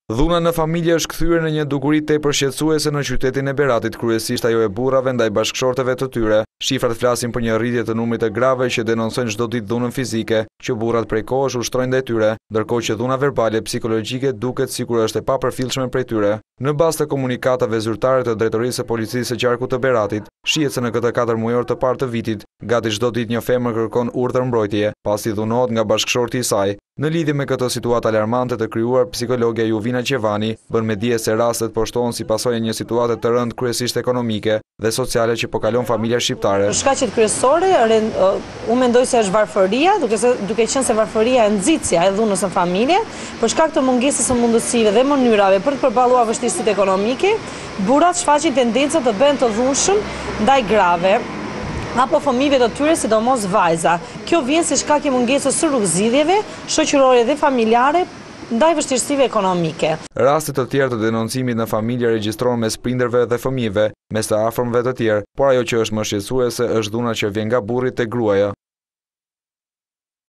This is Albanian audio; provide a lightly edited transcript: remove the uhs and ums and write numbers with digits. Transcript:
Dhuna në familje është kthyer në një dukuri tepër shqetësuese në qytetin e Beratit, kryesisht ajo e burrave ndaj bashkëshorteve të tyre. Shifrat flasin për një rritje të numrit të grave që denoncojnë çdo ditë dhunën fizike, që burrat prej kohësh ushtrojnë ndaj tyre, ndërkohë që dhuna verbale psikologjike duket sikur është e papërfillshme prej tyre. Në bazë të komunikatave zyrtare të drejtorisë së policisë së qarkut të Beratit, shihet se në këtë 4 muajor të parë të vitit, gati çdo ditë një femër kërkon urdhër mbrojtjeje, pasi dhunohet nga bashkëshorti i saj. Në lidhje me këtë situatë alarmante të krijuar, psikologja Juvina Qevani bën me dije se rastet po shtohen si pasojë një situate të rëndë kryesisht ekonomike dhe sociale që po kalon familja shqiptare. Shkaqet kryesore, unë mendoj se është varfëria, duke qenë se varfëria e nxitsja e dhunës në familje, për shkak të mungesës së mundësive dhe mënyrave për të përballuar vështirësitë ekonomike, burrat shfaqin tendencën të bëhen të dhunshëm ndaj grave apo fëmijëve të tyre, sidomos vajza. Kjo vjen si shkak i mungesës së rrugëzidhjeve shoqërore dhe familjare ndaj vështirësive ekonomike. Raste të tjerë të denoncimit në familje regjistrohen mes prindërve dhe fëmijëve, mes të afërmëve të tjerë, por ajo që është më shqetësuese është dhuna që vjen nga burri tek gruaja.